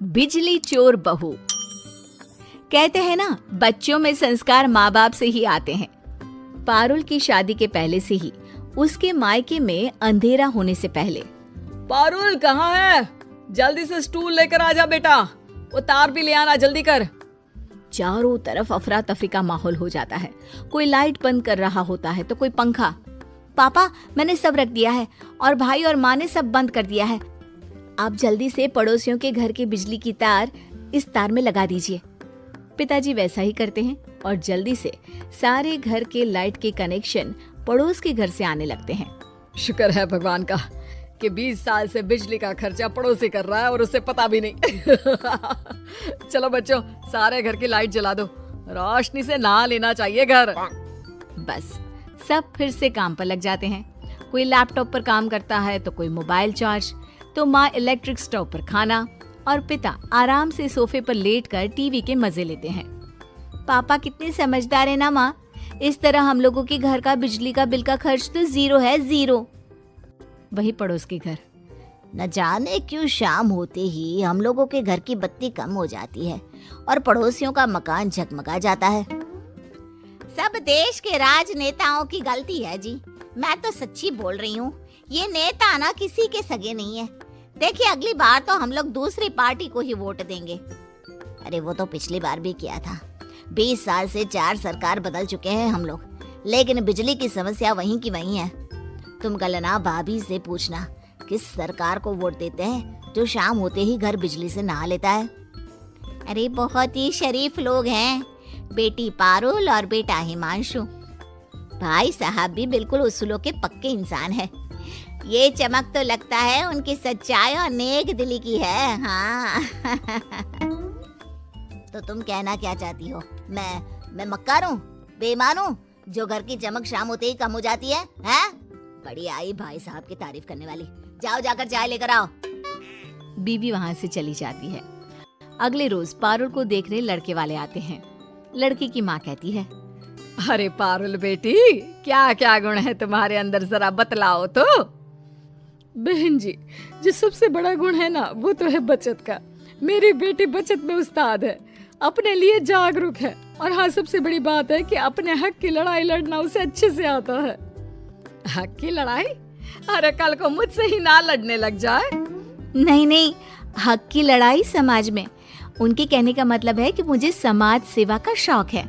बिजली चोर बहू। कहते हैं ना, बच्चों में संस्कार माँ बाप से ही आते हैं। पारुल की शादी के पहले से ही उसके मायके में अंधेरा होने से पहले, पारुल कहाँ है? जल्दी से स्टूल लेकर आ जा बेटा, वो तार भी ले आना, जल्दी कर। चारों तरफ अफरा तफरी का माहौल हो जाता है। कोई लाइट बंद कर रहा होता है तो कोई पंखा। पापा, मैंने सब रख दिया है और भाई और माँ ने सब बंद कर दिया है। आप जल्दी से पड़ोसियों के घर की बिजली की तार इस तार में लगा दीजिए। पिताजी वैसा ही करते हैं और जल्दी से सारे घर के लाइट के कनेक्शन पड़ोस के घर से आने लगते हैं। शुक्र है भगवान का कि 20 साल से बिजली का खर्चा पड़ोसी कर रहा है और उसे पता भी नहीं। चलो बच्चों, सारे घर की लाइट जला दो, रोशनी से नहा लेना चाहिए घर। बस सब फिर से काम पर लग जाते हैं। कोई लैपटॉप पर काम करता है तो कोई मोबाइल चार्ज, तो माँ इलेक्ट्रिक स्टोव पर खाना और पिता आराम से सोफे पर लेटकर टीवी के मजे लेते हैं। पापा कितने समझदार है ना माँ, इस तरह हम लोगों के घर का बिजली का बिल का खर्च तो 0 है, 0। वही पड़ोस के घर, न जाने क्यों शाम होते ही हम लोगों के घर की बत्ती कम हो जाती है और पड़ोसियों का मकान झगमगा जाता है। सब देश के राजनेताओं की गलती है जी, मैं तो सच्ची बोल रही हूँ। ये नेता ना किसी के सगे नहीं है। देखिए, अगली बार तो हम लोग दूसरी पार्टी को ही वोट देंगे। अरे वो तो पिछली बार भी किया था। 20 साल से 4 सरकार बदल चुके हैं हम लोग, लेकिन बिजली की समस्या वहीं की वहीं है। तुम कल ना भाभी से पूछना किस सरकार को वोट देते हैं जो शाम होते ही घर बिजली से नहा लेता है। अरे बहुत ही शरीफ लोग हैं, बेटी पारुल और बेटा हिमांशु। भाई साहब भी बिल्कुल उसूलों के पक्के इंसान है। ये चमक तो लगता है उनकी सच्चाई और नेक दिली की है। हाँ। तो तुम कहना क्या चाहती हो? मैं मक्कार हूँ, बेईमान हूँ, जो घर की चमक शाम होते ही कम हो जाती है? हैं? बड़ी आई भाई साहब की तारीफ करने वाली। जाओ जाकर चाय लेकर आओ। बीवी वहाँ से चली जाती है। अगले रोज पारुल को देखने लड़के वाले आते हैं। लड़की की माँ कहती है, अरे पारुल बेटी, क्या क्या गुण है तुम्हारे अंदर, जरा बतलाओ तो। बहन जी, जो सबसे बड़ा गुण है ना, वो तो है बचत का। मेरी बेटी बचत में उस्ताद है, अपने लिए जागरूक है, और हाँ, सबसे बड़ी बात है कि अपने हक की लड़ाई लड़ना उसे अच्छे से आता है। हक की लड़ाई? अरे कल को मुझसे ही ना लड़ने लग जाए। नहीं, हक की लड़ाई समाज में। उनके कहने का मतलब है कि मुझे समाज सेवा का शौक है।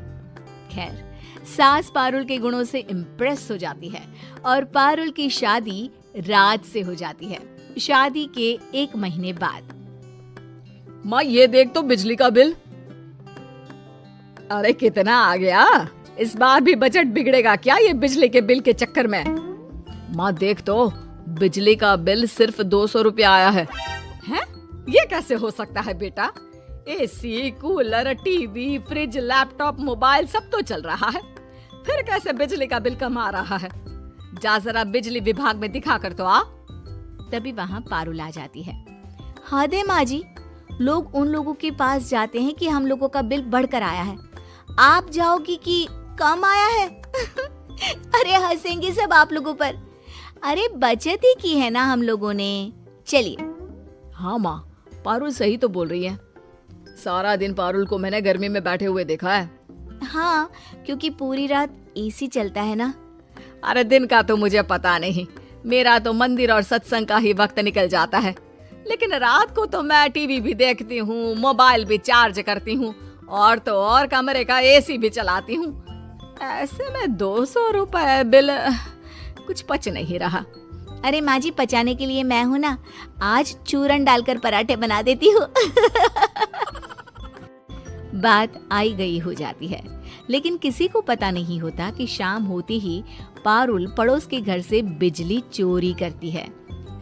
खैर, सास पारुल के गुणों से इम्प्रेस हो जाती है और पारुल की शादी राज से हो जाती है। शादी के 1 महीने बाद, माँ ये देख तो बिजली का बिल। अरे कितना आ गया? इस बार भी बजट बिगड़ेगा क्या ये बिजली के बिल के चक्कर में? माँ देख तो, बिजली का बिल सिर्फ 200 रुपया आया है। हैं? ये कैसे हो सकता है बेटा? AC, cooler, TV, fridge, laptop, mobile सब तो चल रहा है, फिर कैसे बिजली का बिल कम आ रहा है? जा जरा बिजली विभाग में दिखा कर तो आ। तभी वहाँ पारुल आ जाती है। हद है माँ जी, लोग उन लोगों के पास जाते हैं कि हम लोगों का बिल बढ़कर आया है, आप जाओगी कि कम आया है? अरे हंसेंगे सब आप लोगों पर। अरे बचत ही की है ना हम लोगों ने। चलिए। हाँ माँ, पारुल सही तो बोल रही है। सारा दिन पारुल को मैंने गर्मी में बैठे हुए देखा है। हाँ, क्योंकि पूरी रात एसी चलता है ना। अरे दिन का तो मुझे पता नहीं, मेरा तो मंदिर और सत्संग का ही वक्त निकल जाता है, लेकिन रात को तो मैं टीवी भी देखती हूँ, मोबाइल भी चार्ज करती हूँ, और तो और कमरे का एसी भी चलाती हूँ। ऐसे में 200 रुपए बिल कुछ पच नहीं रहा। अरे माँ जी, पचाने के लिए मैं हूँ ना, आज चूरन डालकर पराठे बना देती हूँ। बात आई गई हो जाती है, लेकिन किसी को पता नहीं होता कि शाम होते ही पारुल पड़ोस के घर से बिजली चोरी करती है।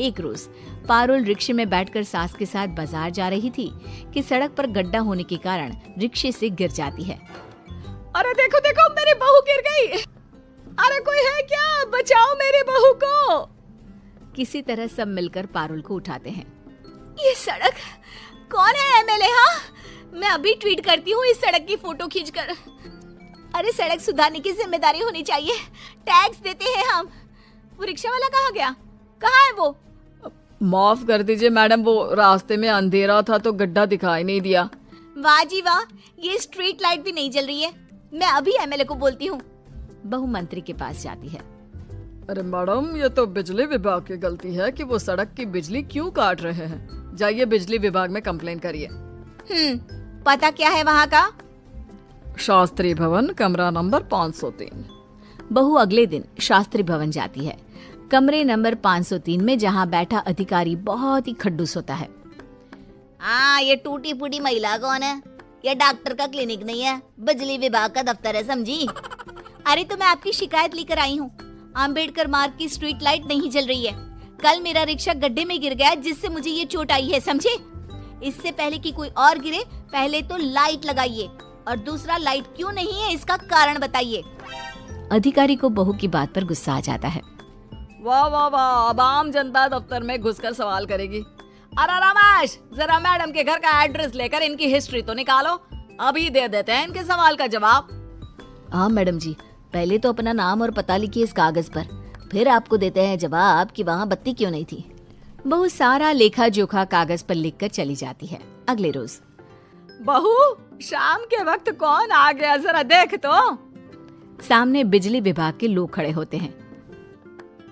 एक रोज पारुल रिक्शे में बैठकर सास के साथ बाजार जा रही थी कि सड़क पर गड्ढा होने के कारण रिक्शे से गिर जाती है। अरे देखो देखो, मेरी बहू गिर गई। अरे कोई है क्या? बचाओ मेरी बहू को। किसी तरह सब मिलकर पारुल को उठाते हैं। ये सड़क कौन है एमएलए? हाँ, मैं अभी ट्वीट करती हूँ इस सड़क की फोटो खींचकर। अरे सड़क सुधारने की जिम्मेदारी होनी चाहिए, टैक्स देते हैं हम। वो रिक्शा वाला कहाँ गया? कहाँ है वो? माफ कर दीजिए मैडम, वो रास्ते में अंधेरा था तो गड्ढा दिखाई नहीं दिया। वाह जी वाह, ये स्ट्रीट लाइट भी नहीं जल रही है। मैं अभी एमएलए को बोलती हूँ। बहू मंत्री के पास जाती है। अरे मैडम, ये तो बिजली विभाग की गलती है कि वो सड़क की बिजली क्यों काट रहे हैं। जाइए बिजली विभाग में कंप्लेन करिए। पता क्या है वहाँ का? शास्त्री भवन, कमरा नंबर 503। बहू अगले दिन शास्त्री भवन जाती है। कमरे नंबर 503 में जहाँ बैठा अधिकारी बहुत ही खड्डूस होता है। ये टूटी फूटी महिला कौन है? ये डॉक्टर का क्लिनिक नहीं है, बिजली विभाग का दफ्तर है, समझी? अरे तो मैं आपकी शिकायत लेकर आई हूँ। अम्बेडकर मार्ग की स्ट्रीट लाइट नहीं जल रही है। कल मेरा रिक्शा गड्ढे में गिर गया जिससे मुझे ये चोट आई है, समझे? इससे पहले कि कोई और गिरे, पहले तो लाइट लगाइए, और दूसरा लाइट क्यों नहीं है इसका कारण बताइए। अधिकारी को बहू की बात पर गुस्सा आ जाता है। वाह वाह वाह, अब आम जनता दफ्तर में घुसकर सवाल करेगी। अरे रमेश, जरा मैडम के घर का एड्रेस लेकर इनकी हिस्ट्री तो निकालो, अभी दे देते हैं इनके सवाल का जवाब। हाँ मैडम जी, पहले तो अपना नाम और पता लिखिए इस कागज पर, फिर आपको देते हैं जवाब कि वहाँ बत्ती क्यों नहीं थी। बहू सारा लेखा जोखा कागज पर लिखकर चली जाती है। अगले रोज, बहू शाम के वक्त कौन आ गया, जरा देख तो। सामने बिजली विभाग के लोग खड़े होते हैं।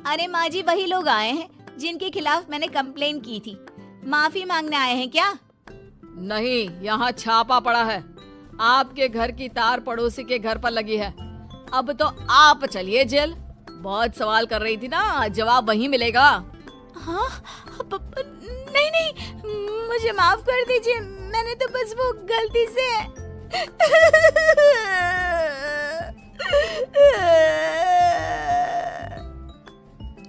अरे माँ जी, वही लोग आए हैं जिनके खिलाफ मैंने कंप्लेन की थी। माफी मांगने आए हैं क्या? नहीं, यहाँ छापा पड़ा है। आपके घर की तार पड़ोसी के घर पर लगी है। अब तो आप चलिए जेल। बहुत सवाल कर रही थी ना, जवाब वहीं मिलेगा। हाँ, नहीं नहीं, मुझे माफ कर दीजिए, मैंने तो बस वो गलती से।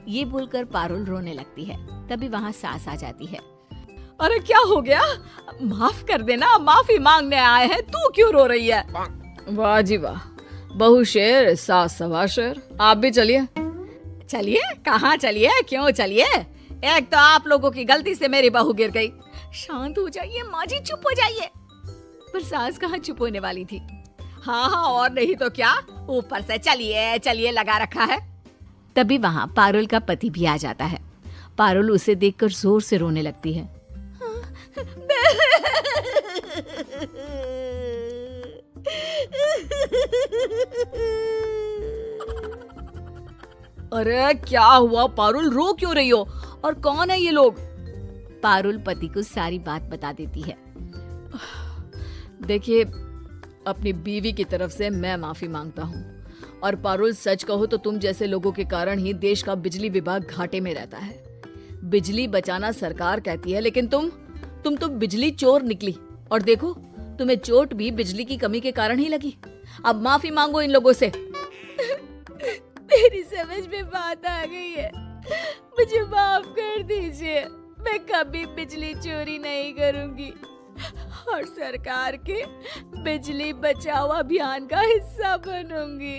ये बोलकर पारुल रोने लगती है। तभी वहाँ सास आ जाती है। अरे क्या हो गया? माफ कर देना, माफी मांगने आए हैं, तू क्यों रो रही है? वाह जी वाह, बहू शेर, सास सवा शेर। आप भी चलिए। चलिए? कहाँ चलिए, क्यों चलिए? एक तो आप लोगों की गलती से मेरी बहू गिर गई। शांत हो जाइए माँ जी, चुप हो जाइए। पर सास कहाँ चुप होने वाली थी। हाँ हाँ, और नहीं तो क्या, ऊपर से चलिए चलिए लगा रखा है। तभी वहाँ पारुल का पति भी आ जाता है। पारुल उसे देखकर जोर से रोने लगती है। अरे क्या हुआ पारुल, रो क्यों रही हो? और कौन है ये लोग? पारुल पति को सारी बात बता देती है। देखिए, अपनी बीवी की तरफ से मैं माफी मांगता हूँ। और पारुल, सच कहो तो तुम जैसे लोगों के कारण ही देश का बिजली विभाग घाटे में रहता है। बिजली बचाना सरकार कहती है, लेकिन तुम तो बिजली चोर निकली। और देखो, तुम्हें चोट भी बिजली की कमी के कारण ही लगी। अब माफी मांगो इन लोगों से। मेरी समझ में बात आ गई है, मुझे माफ कर दीजिए। मैं कभी बिजली चोरी नहीं करूंगी और सरकार के बिजली बचाओ अभियान का हिस्सा बनूंगी।